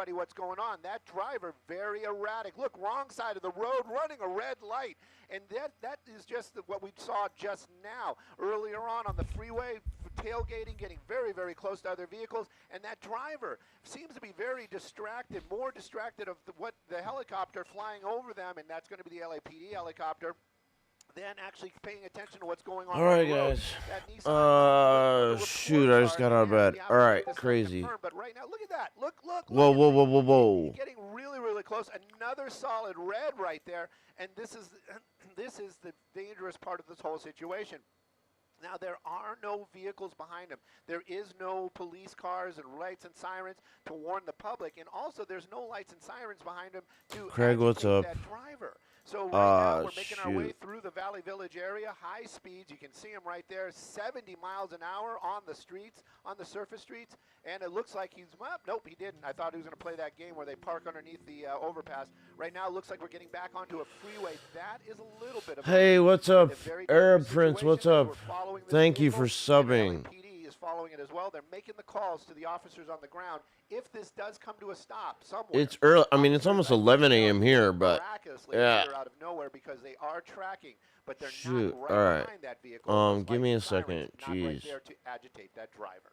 everybody what's going on. That driver, very erratic. Look, wrong side of the road, running a red light. And that is just what we saw just now. Earlier on the freeway, tailgating, getting very, very close to other vehicles. And that driver seems to be very distracted, more distracted of what the helicopter flying over them, and that's going to be the LAPD helicopter, than actually paying attention to what's going on. All right, guys. Shoot, I just got out of bed. All right, crazy. But right now, look at that. Look. Whoa, whoa, whoa, whoa, whoa. Getting really, really close. Another solid red right there. And this is the dangerous part of this whole situation. Now, there are no vehicles behind him. There is no police cars and lights and sirens to warn the public. And also, there's no lights and sirens behind him to Craig, what's up? That driver. So right now, we're making our way shoot. through the Valley Village area, high speeds. You can see them right there, 70 miles an hour on the streets, on the surface streets. And it looks like he's, well, nope, he didn't. I thought he was going to play that game where they park underneath the overpass. Right now, it looks like we're getting back onto a freeway. That is a little bit of Hey, what's up? Arab Prince, what's up? Thank you for subbing. LAPD is following it as well. They're making the calls to the officers on the ground. If this does come to a stop somewhere. It's early. I mean, it's almost 11 a.m. here, but yeah. Out of nowhere because they are tracking, but they're Shoot. not All right. behind that vehicle. Give me a second. Not right Jeez. there to agitate that driver.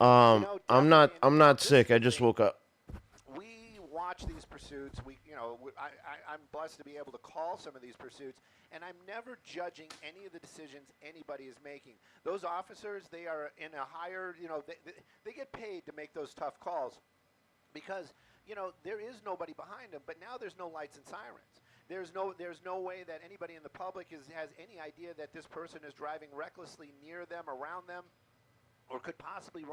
I'm not sick. I just woke up. We watch these pursuits. I'm blessed to be able to call some of these pursuits, and I'm never judging any of the decisions anybody is making. Those officers, they are in a higher, they get paid to make those tough calls because, there is nobody behind them, but now there's no lights and sirens. There's no way that anybody in the public has any idea that this person is driving recklessly near them, around them, or could possibly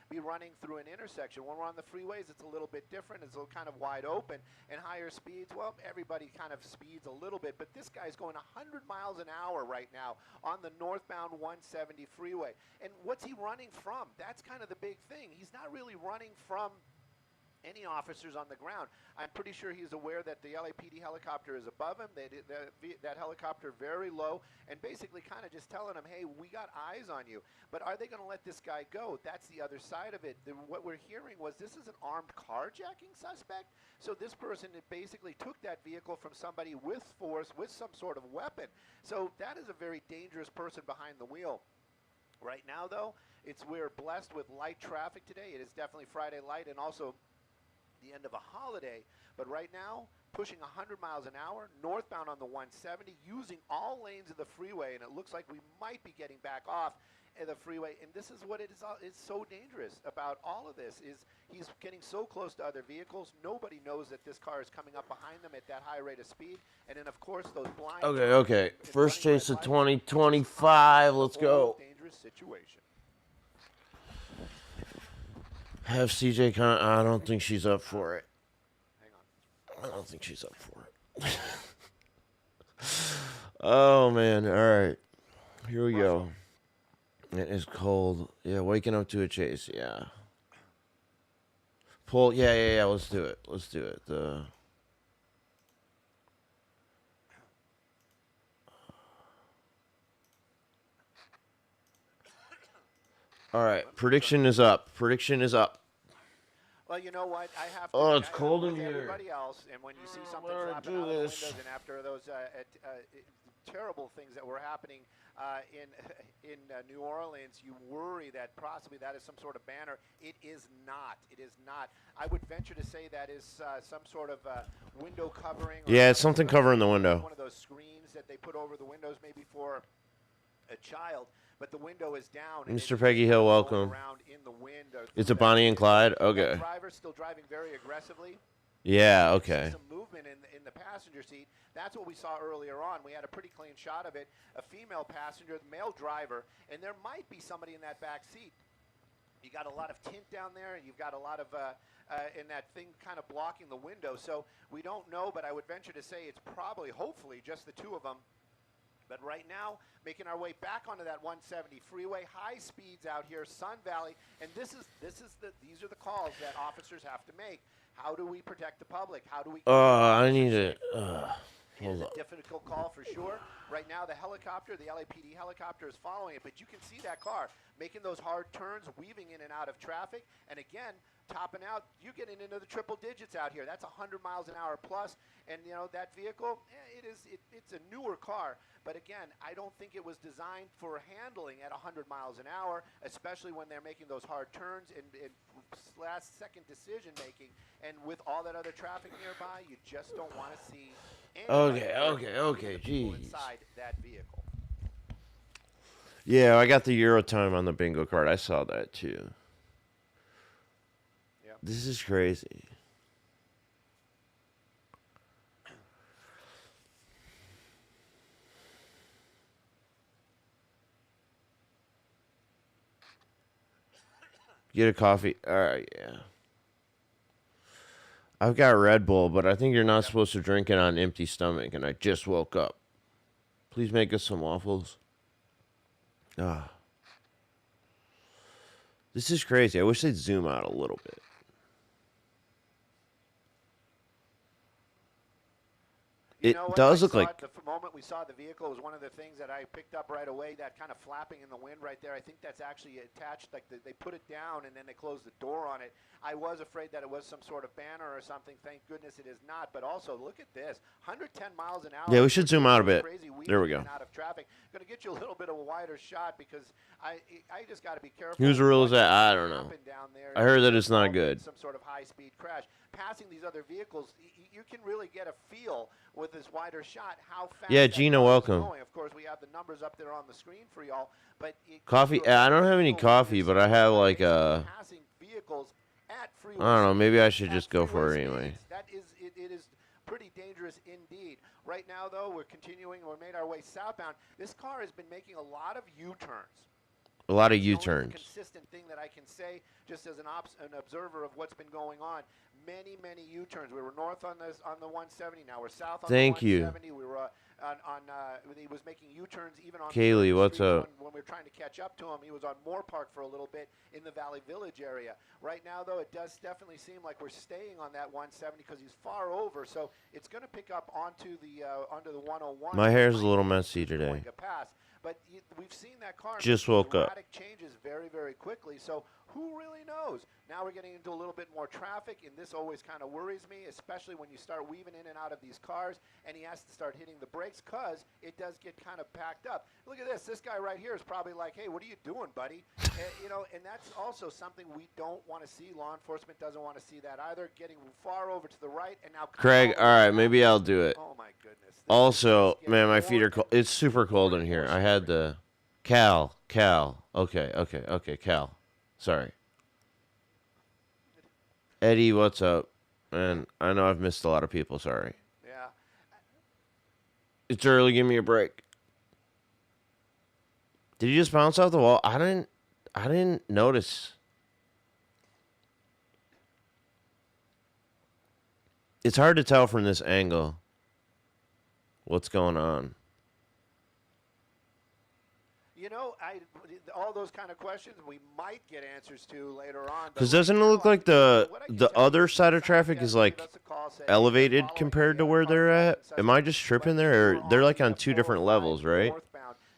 be running through an intersection. When we're on the freeways, it's a little bit different. It's kind of wide open. And higher speeds, well, everybody kind of speeds a little bit. But this guy's going 100 miles an hour right now on the northbound 170 freeway. And what's he running from? That's kind of the big thing. He's not really running from any officers on the ground. I'm pretty sure he's aware that the LAPD helicopter is above him. That helicopter very low, and basically kind of just telling him, hey, we got eyes on you. But are they going to let this guy go? That's the other side of it. What we're hearing was this is an armed carjacking suspect. So this person basically took that vehicle from somebody with force, with some sort of weapon. So that is a very dangerous person behind the wheel. Right now, though, we're blessed with light traffic today. It is definitely Friday light, and also the end of a holiday, but right now pushing 100 miles an hour northbound on the 170, using all lanes of the freeway, and it looks like we might be getting back off the freeway. And this is what it's so dangerous about all of this is he's getting so close to other vehicles. Nobody knows that this car is coming up behind them at that high rate of speed, and then of course those blind. Okay. First chase of 2025. Let's go. Dangerous situation. Have CJ I don't think she's up for it. Hang on. I don't think she's up for it. Oh, man. All right. Here we go. It is cold. Yeah, waking up to a chase. Yeah. Pull. Yeah. Let's do it. All right. Prediction is up. Well, you know what? I have to. Oh, it's cold in here. Everybody else, and when you see something flapping out of the windows, and after those terrible things that were happening in New Orleans, you worry that possibly that is some sort of banner. It is not. I would venture to say that is some sort of window covering. Yeah, it's something covering the window. One of those screens that they put over the windows, maybe for a child. But the window is down. Mr. Peggy Hill, welcome. In the wind, it's a Bonnie and Clyde? Okay. The driver's still driving very aggressively. Yeah, okay. Some movement in the passenger seat. That's what we saw earlier on. We had a pretty clean shot of it. A female passenger, the male driver, and there might be somebody in that back seat. You got a lot of tint down there, and you've got a lot of in that thing kind of blocking the window. So we don't know, but I would venture to say it's probably, hopefully, just the two of them. But right now, making our way back onto that 170 freeway, high speeds out here, Sun Valley, and these are the calls that officers have to make. How do we protect the public? How do we? I need it. It is a difficult call for sure. Right now, the helicopter, the LAPD helicopter, is following it, but you can see that car making those hard turns, weaving in and out of traffic, and again, topping out, you getting into the triple digits out here. That's 100 miles an hour plus, and you know that vehicle, it's a newer car, but again, I don't think it was designed for handling at 100 miles an hour, especially when they're making those hard turns and last-second decision making, and with all that other traffic nearby, you just don't want to see. Okay, jeez. Inside that vehicle. Yeah, I got the Euro time on the bingo card. I saw that too. Yep. This is crazy. Get a coffee. All right, yeah. I've got Red Bull, but I think you're not supposed to drink it on empty stomach, and I just woke up. Please make us some waffles. This is crazy. I wish they'd zoom out a little bit. You know It what? does look like... The moment we saw the vehicle was one of the things that I picked up right away, that kind of flapping in the wind right there. I think that's actually attached, like they put it down and then they closed the door on it. I was afraid that it was some sort of banner or something. Thank goodness it is not. But also, look at this. 110 miles an hour. Yeah, we should zoom out a bit. There we go. Out of traffic. Going to get you a little bit of a wider shot because I just got to be careful. Whose rule is that? I don't know. I heard that it's not good. Some sort of high-speed crash. Passing these other vehicles, you can really get a feel with this wider shot how fast. Yeah, Gina, welcome. Going. Of course, we have the numbers up there on the screen for y'all. But coffee. I don't have any coffee, but I have like a. Passing vehicles at freeway. I don't know. Maybe I should just go for it anyway. That is, it is pretty dangerous indeed. Right now, though, we're continuing. We made our way southbound. This car has been making a lot of U-turns. A lot of U-turns. Consistent thing that I can say, just as an observer of what's been going on. Many U-turns. We were north on the 170. Now we're south on the 170. We were he was making U-turns even on Kaylee, what's up? When we were trying to catch up to him, he was on Moore Park for a little bit in the Valley Village area. Right now, though, it does definitely seem like we're staying on that 170 because he's far over. So it's going to pick up onto the 101. My hair's a little messy today. But we've seen that car just woke up. Dramatic changes very quickly. So who really knows? Now we're getting into a little bit more traffic, and this always kind of worries me, especially when you start weaving in and out of these cars, and he has to start hitting the brakes because it does get kind of packed up. Look at this. This guy right here is probably like, hey, what are you doing, buddy? And that's also something we don't want to see. Law enforcement doesn't want to see that either, getting far over to the right. And now Craig, all right, maybe I'll do it. Oh, my goodness. Also, man, my feet are cold. It's super cold in here. I had the Cal. Okay, Cal. Sorry. Eddie, what's up? Man, I know I've missed a lot of people. Sorry. Yeah. It's early. Give me a break. Did you just bounce off the wall? I didn't notice. It's hard to tell from this angle what's going on. You know, all those kind of questions we might get answers to later on. Because doesn't it look like the other side of traffic is like elevated compared to where they're at? Am I just tripping there? Or they're like on two different levels, right?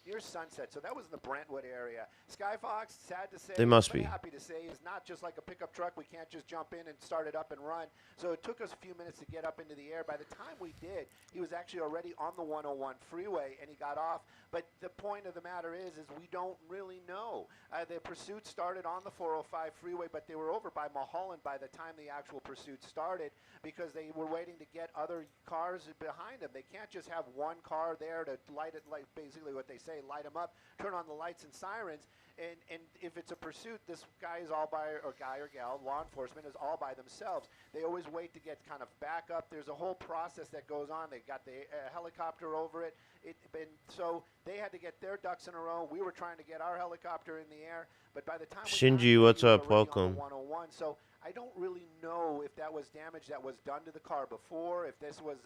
Near Sunset, so that was in the Brentwood area. Skyfox, sad to say, they must be happy to say, is not just like a pickup truck. We can't just jump in and start it up and run. So it took us a few minutes to get up into the air. By the time we did, he was actually already on the 101 freeway, and he got off. But the point of the matter is we don't really know. The pursuit started on the 405 freeway, but they were over by Mulholland by the time the actual pursuit started because they were waiting to get other cars behind them. They can't just have one car there to light it, like basically what they say, light them up, turn on the lights and sirens. And if it's a pursuit, this guy is all by, or guy or gal, law enforcement is all by themselves. They always wait to get kind of back up. There's a whole process that goes on. They got the helicopter over it. And so they had to get their ducks in a row. We were trying to get our helicopter in the air. But by the time Shinji, what's up? Welcome. 101. So I don't really know if that was damage that was done to the car before, if this was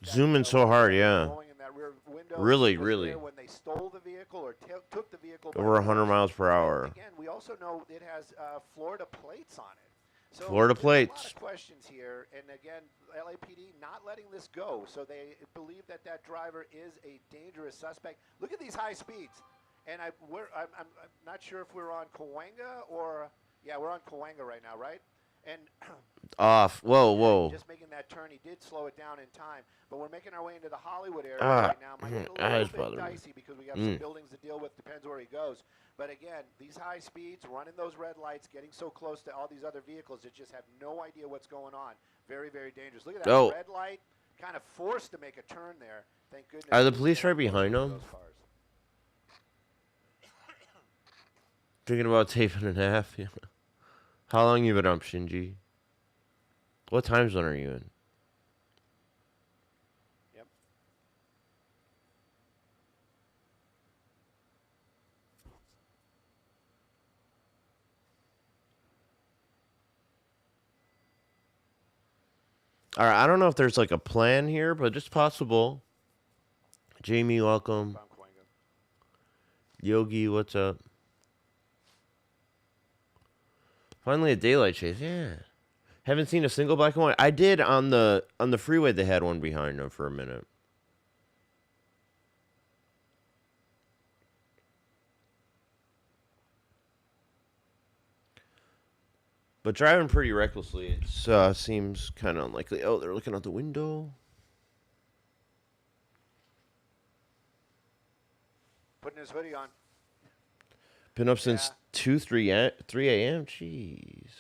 zooming so hard, yeah. blowing in that rear window Really, was really. there when they stole the vehicle or took the vehicle by Over 100 force. miles per hour. Again, we also know it has Florida plates on it. So Florida plates. A lot of questions here, and again, LAPD not letting this go. So they believe that that driver is a dangerous suspect. Look at these high speeds, and I'm not sure if we're on Cahuenga or we're on Cahuenga right now, right? And off. Whoa. Just making that turn, he did slow it down in time. But we're making our way into the Hollywood area right now. Might get a little bit dicey because we got some buildings to deal with. Depends where he goes. But again, these high speeds, running those red lights, getting so close to all these other vehicles that just have no idea what's going on. Very, very dangerous. Look at that red light, kind of forced to make a turn there. Thank goodness. Are the police right behind them? Thinking about taping in half. Yeah. How long you been up, Shinji? What time zone are you in? Yep. All right, I don't know if there's like a plan here, but it's possible. Jamie, welcome. Yogi, what's up? Finally a daylight chase, yeah. Haven't seen a single black and white. I did on the freeway. They had one behind them for a minute. But driving pretty recklessly, it seems kind of unlikely. Oh, they're looking out the window. Putting his hoodie on. Been up since 3 a.m. Jeez.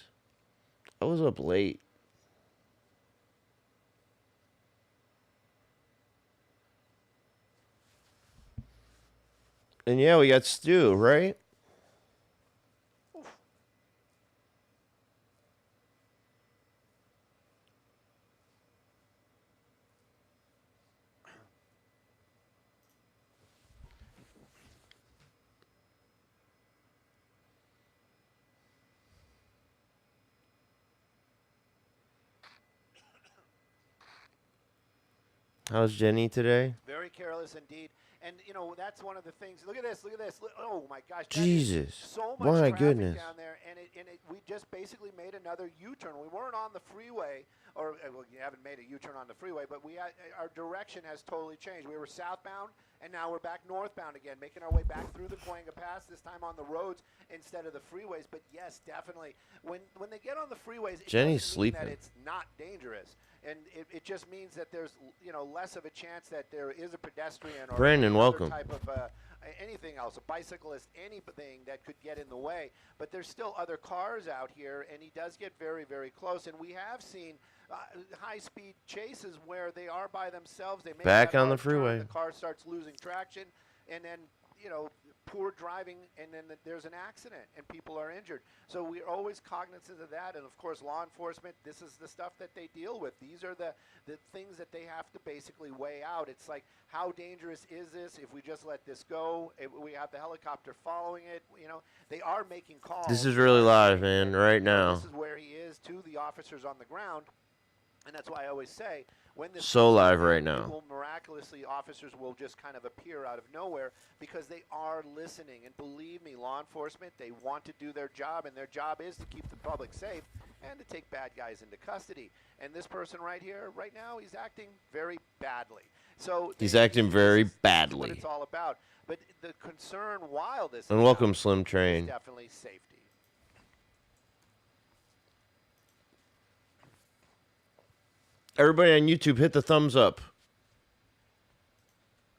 I was up late. And yeah, we got Stu, right? How's Jenny today? Very careless indeed. And, you know, that's one of the things. Look at this. Oh, my gosh. Jesus. So much my traffic goodness. down there. And we just basically made another U-turn. We weren't on the freeway. Well, you haven't made a U-turn on the freeway, but our direction has totally changed. We were southbound, and now we're back northbound again, making our way back through the Cahuenga Pass, this time on the roads instead of the freeways. But, yes, definitely. When they get on the freeways, Jenny's doesn't mean sleeping. that it's not dangerous. And it just means that there's, you know, less of a chance that there is a pedestrian or Brandon, welcome. type of anything else, a bicyclist, anything that could get in the way. But there's still other cars out here, and he does get very, very close. And we have seen high-speed chases where they are by themselves. They make back that on the hard turn, freeway. the car starts losing traction, and then, you know, poor driving, and then there's an accident, and people are injured. So we're always cognizant of that, and of course, law enforcement, this is the stuff that they deal with. These are the things that they have to basically weigh out. It's like, how dangerous is this if we just let this go? If we have the helicopter following it, you know, they are making calls. This is really live, man, right now. This is where he is to the officers on the ground, and that's why I always say, when this So live right now. will miraculously, officers will just kind of appear out of nowhere because they are listening. And believe me, law enforcement, they want to do their job, and their job is to keep the public safe and to take bad guys into custody. And this person right here, right now, he's acting very badly. So he's acting very this is badly. what it's all about. But the concern while this and is welcome, Slim Train. is definitely safety. Everybody on YouTube, hit the thumbs up.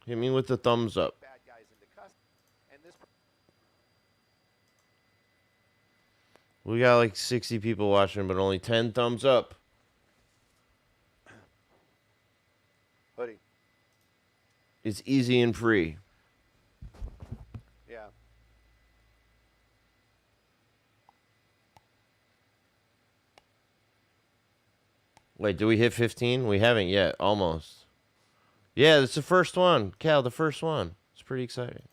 Hit me with the thumbs up. Bad guys into custody. And this We got like 60 people watching, but only 10 thumbs up. hoodie. It's easy and free. Yeah. Wait, do we hit 15? We haven't yet. Almost. Yeah, it's the first one. Cal, the first one. It's pretty exciting.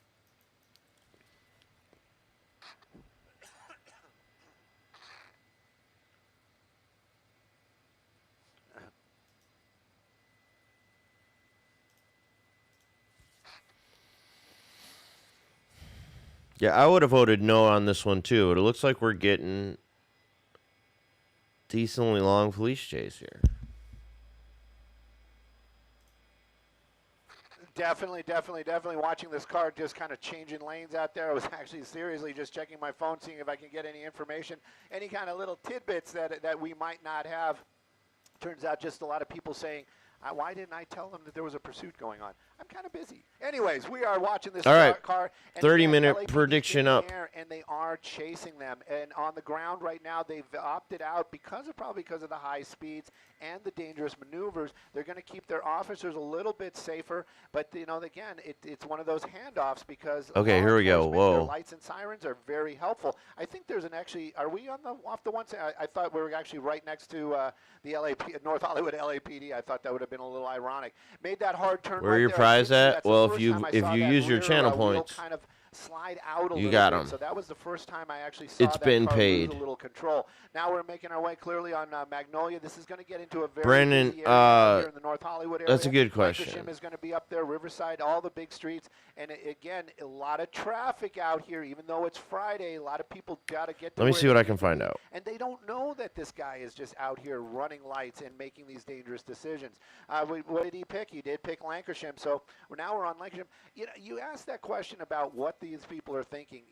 Yeah, I would have voted no on this one too. It looks like we're getting decently long police chase here. Definitely watching this car just kind of changing lanes out there. I was actually seriously just checking my phone, seeing if I can get any information, any kind of little tidbits that we might not have. Turns out just a lot of people saying, why didn't I tell them that there was a pursuit going on? I'm kind of busy. Anyways, we are watching this car. 30-minute prediction up. And they are chasing them. And on the ground right now, they've opted out probably because of the high speeds and the dangerous maneuvers. They're going to keep their officers a little bit safer. But, again, it's one of those handoffs because here we go. Whoa. Their lights and sirens are very helpful. I think there's are we off the one side? I thought we were actually right next to the North Hollywood LAPD. I thought that would have been a little ironic. Made that hard turn. Where are your prize at? Well, if you use your channel points, kind of slide out a you little got bit. them. So that was the first time I actually saw it's that been car paid. lose a little control. Now we're making our way clearly on Magnolia. This is going to get into a very Brandon, busy area here in the North Hollywood area. That's a good question. Lancashire is going to be up there, Riverside, all the big streets, and again, a lot of traffic out here. Even though it's Friday, a lot of people got to get. Let me see what I can find out. And they don't know that this guy is just out here running lights and making these dangerous decisions. What did he pick? He did pick Lancashire. So now we're on Lancashire. You asked that question about what these people are thinking.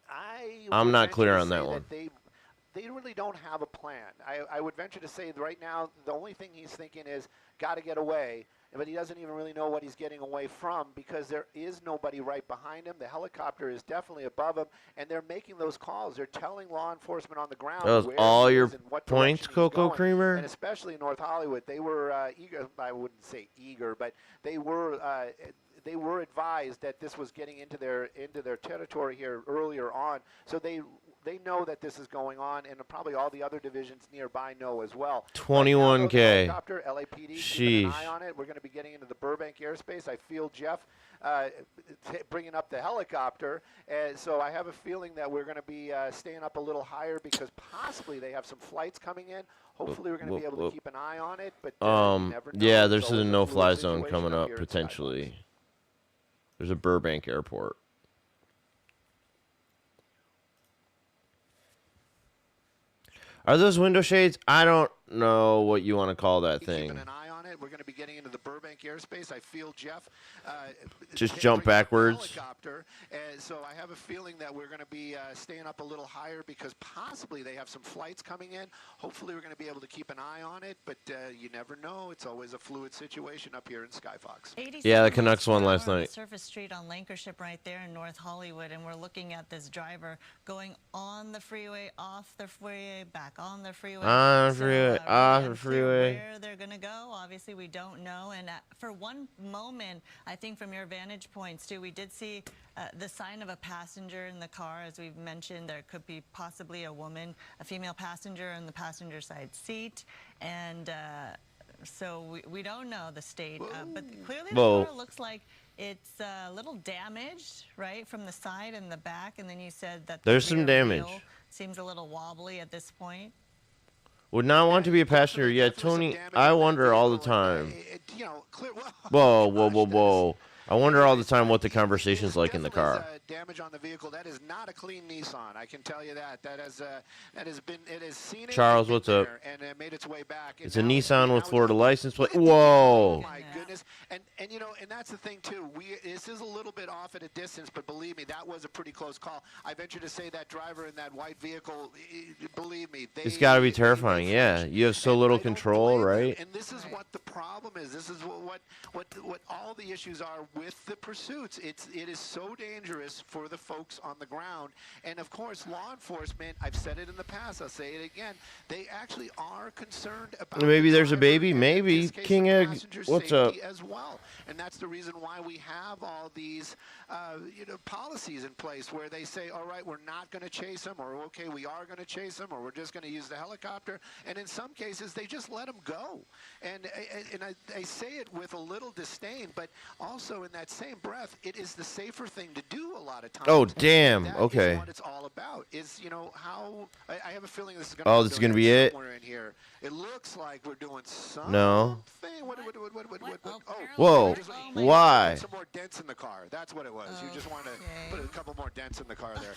I'm not clear on that one. They really don't have a plan. I would venture to say right now the only thing he's thinking is got to get away, but he doesn't even really know what he's getting away from because there is nobody right behind him. The helicopter is definitely above him, and they're making those calls. They're telling law enforcement on the ground. Those where all he your is and what points, Coco Creamer? And especially in North Hollywood, they were eager. I wouldn't say eager, but they were advised that this was getting into their territory here earlier on, so they know that this is going on, and probably all the other divisions nearby know as well. 21K. Helicopter, LAPD, keeping an eye on it. We're going to be getting into the Burbank airspace. I feel Jeff bringing up the helicopter, so I have a feeling that we're going to be staying up a little higher because possibly they have some flights coming in. Hopefully we're going to be able to keep an eye on it, but you never know. Yeah, there's a no-fly zone coming up potentially. There's a Burbank airport. Are those window shades? I don't know what you want to call that thing. Keeping an eye on it. We're going to be getting into the Burbank airspace. I feel Jeff. Just jump backwards. Helicopter. So I have a feeling that we're going to be staying up a little higher because possibly they have some flights coming in. Hopefully we're going to be able to keep an eye on it, but you never know. It's always a fluid situation up here in Skyfox. Yeah, the Canucks won last night. Surface Street on Lancashire right there in North Hollywood, and we're looking at this driver going on the freeway, off the freeway, back on the freeway. On the freeway, off the freeway. Where they're going to go, obviously we don't know. And for one moment, I think from your vantage point, Stu, we did see the sign of a passenger in the car. As we've mentioned, there could be possibly a woman, a female passenger in the passenger side seat. And so we don't know the state. But clearly the car looks like it's a little damaged, right, from the side and the back. And then you said that there's some damage. Seems a little wobbly at this point. Would not want to be a passenger yet, Tony. I wonder all the time. Whoa, whoa, whoa, whoa. I wonder all the time what the conversation's like in the car. Damage on the vehicle. That is not a clean Nissan. I can tell you that. That has been. It has seen. Charles, what's up? And it made its way back. It's a Nissan with Florida license plate. Whoa. Oh my goodness. And and that's the thing too. This is a little bit off at a distance, but believe me, that was a pretty close call. I venture to say that driver in that white vehicle. Believe me, it's got to be terrifying. Yeah, you have so little control, right? And this is what the problem is. This is what all the issues are with the pursuits. It is so dangerous for the folks on the ground, and of course law enforcement, I've said it in the past, I'll say it again, they actually are concerned about maybe there's a baby, maybe King Egg, what's up as well. And that's the reason why we have all these policies in place where they say, all right, we're not going to chase them, or okay, we are going to chase them, or we're just going to use the helicopter. And in some cases they just let them go, and I say it with a little disdain, but also in that same breath, it is the safer thing to do a lot of times. Oh, damn. That okay. is what it's all about. is, how I have a feeling this is going Oh, to this is gonna be it? somewhere in here. It looks like we're doing something. No. What? Oh, Whoa. Just- Oh my Why? Some more dents in the car. That's what it was. You just want to Okay. put a couple more dents in the car there.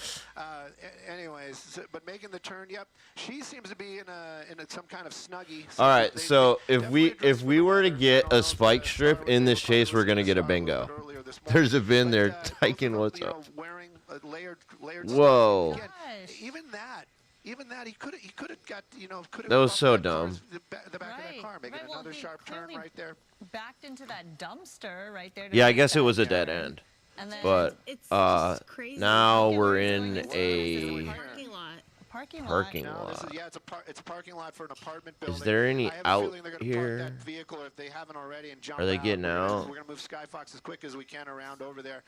Anyways, but making the turn, yep. She seems to be in some kind of snuggie. All right, They so if definitely we addressed were to weather. get I don't know a if, spike strip Star in was this able to chase, we're gonna see get a Star a little bingo. bit earlier this morning. There's a bin But, there both of tyking them, what's up. wearing layered Whoa. stuff. Again, Gosh. even that he could have got That was so dumb. The back of that Right, car, making right, well, another he sharp turn clearly right there. backed into that dumpster right there. to Yeah, I make guess it that was a dead turn. end. And then But It's just crazy. now Okay, we're we're in doing a Parking lot. parking lot. parking No, this is, lot. it's a parking lot for an apartment building. Is there any I have a out feeling they're gonna here? park that vehicle if they haven't already and jump Are they out. getting out? We're gonna move Skyfox as quick as we can around over there.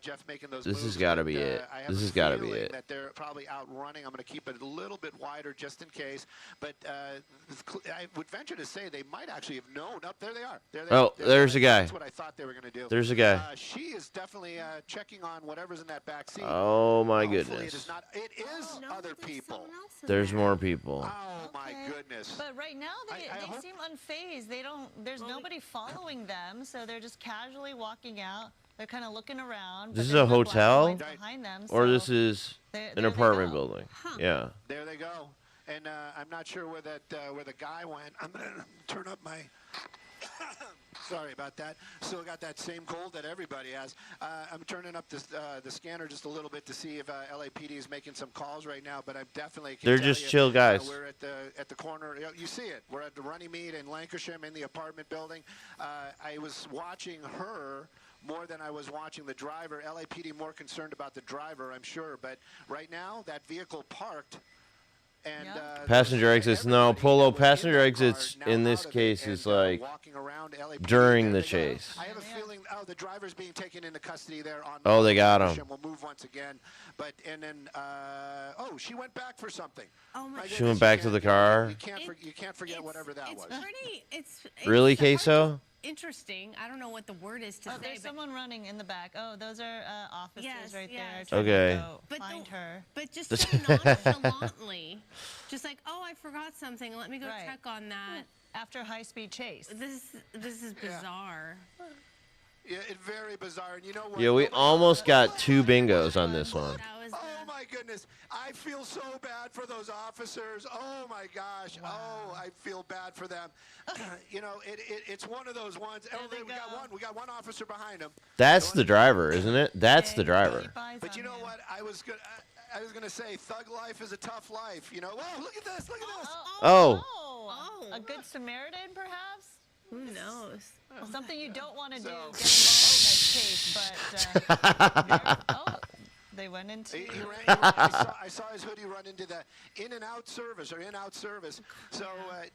Jeff making those This moves. has gotta but, be it. I have This a has gotta be feeling it. that they're probably out running. I'm gonna keep it a little bit wider just in case. But I would venture to say they might actually have known. Up there they are. There they Oh, are. There there's they a are. guy. That's what I thought they were gonna do. There's a guy. She is definitely checking on whatever's in that back seat. Oh my Hopefully goodness. It is not. It is No, other there's people. someone else in There's there. more people. Oh my Okay. goodness. But right now they I hope- seem unfazed. They don't. There's nobody following them, so they're just casually walking out. They're kind of looking around. This but is there's a no black hotel? lines behind them. Or so this is there an they apartment go. building. Huh. Yeah. There they go. And I'm not sure where the guy went. I'm gonna turn up my. Sorry about that. Still got that same cold that everybody has. I'm turning up the scanner just a little bit to see if LAPD is making some calls right now. But I definitely can They're tell just you, chill guys. We're at the corner. You see it. We're at the Runnymede in Lancashire. I'm in the apartment building. I was watching her more than I was watching the driver. LAPD more concerned about the driver, I'm sure. But right now, that vehicle parked. And, Yeah. Passenger exits. No, everybody Polo, that was in passenger that car exits now in this out of it case and, is like walking around LAPD. during There the they go. chase. I have a Yeah. feeling. Oh, the driver's being taken into custody there on. Oh, they got him. We'll move once again, but and then she went back for something. Oh my My She goodness, went you back to can't- the car? You can't forget whatever that it's was. Pretty, it's Really, hard to- Queso? Interesting. I don't know what the word is to Oh, say, there's but, someone running in the back. Oh, those are officers Yes, right yes. there. trying Okay. To go But find the- her. but just so nonchalantly, just like, oh, I forgot something. Let me go Right. check on that. After a high-speed chase. This is bizarre. Yeah, it's very bizarre. And you know what? Yeah, we Nobody- almost got 2 bingos on this one. That was Oh my goodness! I feel so bad for those officers. Oh my gosh! Oh, I feel bad for them. It's one of those ones. Oh, they we got go. one. We got one officer behind him. That's the driver, isn't it? That's the driver. Keep eyes But on you know him. what? I was gonna say, thug life is a tough life. You know. Whoa! Look at this! Look at this! Oh. Oh, a good Samaritan, perhaps? Who knows? Something you don't want to do, So- get involved in this case, but they went into. I saw his hoodie run into the in-and-out service. So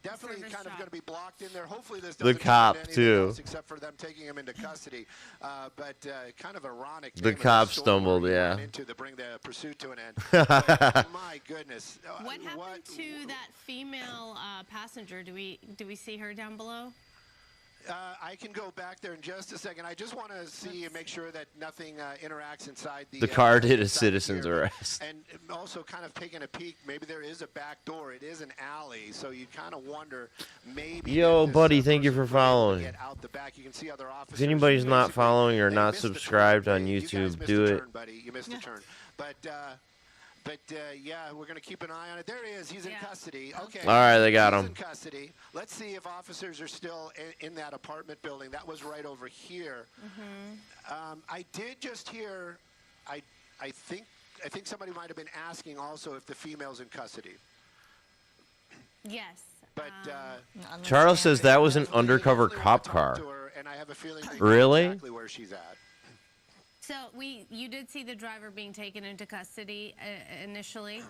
definitely service kind of shop. going to be blocked in there. Hopefully this The doesn't turn cop, into anything too. else except for them taking him into custody. But kind of ironic. The name of cop storm stumbled, where he yeah. ran into to bring the pursuit to an end. But, my goodness. What happened to that female passenger? Do we see her down below? I can go back there in just a second. I just want to see and make sure that nothing interacts inside the. The car did a inside citizen's here. arrest. And also kind of taking a peek. Maybe there is a back door. It is an alley, so you kind of wonder maybe. Yo, that this, buddy, thank you person for was able to following. Get out the back. You can see other officers. If anybody's not Basically, following or they not missed the turn. subscribed on You guys YouTube, missed do the it. turn, buddy. You missed the turn. But yeah, we're going to keep an eye on it. There he is. He's in Yeah. custody. Okay. All right, they got He's him. in custody. Let's see if officers are still in that apartment building. That was right over here. I did just hear. I think somebody might have been asking also if the female's in custody. Yes. But on the Charles says scanner. that was an undercover definitely cop want to talk car. to her, and I have a feeling they know Really? exactly where she's at. So you did see the driver being taken into custody initially.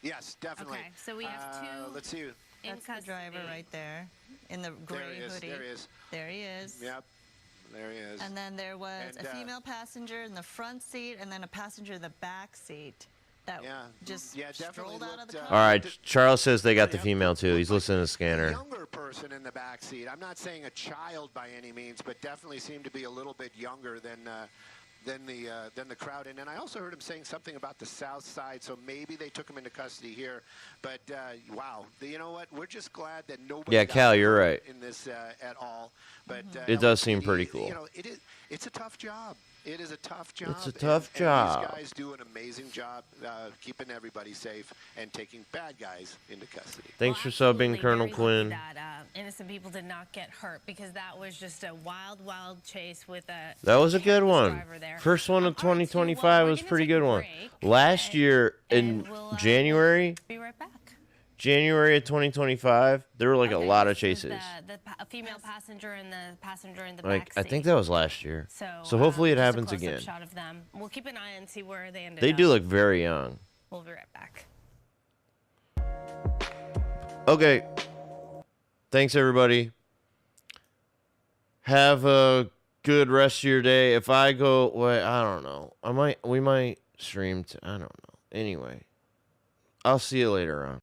Yes, definitely. Okay, so we have two Let's see. in That's the custody. driver right there in the There gray he is. hoodie. There he is. There he is. Yep. There he is. And then there was And, a female passenger in the front seat and then a passenger in the back seat that Yeah. just Yeah, definitely strolled out of the looked, car. All right, Charles says they got the female too. He's listening to the A scanner. younger person in the back seat. I'm not saying a child by any means, but definitely seemed to be a little bit younger than than the crowd. And then I also heard him saying something about the south side, so maybe they took him into custody here. But wow, you know what? We're just glad that nobody. Yeah, got Cal, you're hurt right. in this at all. But It does seem LAPD, pretty cool. You know, it's a tough job. It is a tough job. It's a tough job. And these guys do an amazing job keeping everybody safe and taking bad guys into custody. Thanks for absolutely. subbing, Colonel Very lucky Quinn. that innocent people did not get hurt, because that was just a wild chase with a. That was a good careless one. driver there. First one of All right, so, 2025 we're was gonna pretty take a good one. break, Last year and in we'll, January, be right back. January of 2025, there were like a Okay, lot of this is chases. a female passenger and the passenger in the Like, back I think seat. that was last year. So hopefully it just a happens close-up again. Shot of them. We'll keep an eye and see where they ended They up. do look very young. We'll be right back. Okay. Thanks, everybody. Have a good rest of your day. If I go, wait, I don't know. We might stream. I don't know. Anyway, I'll see you later on.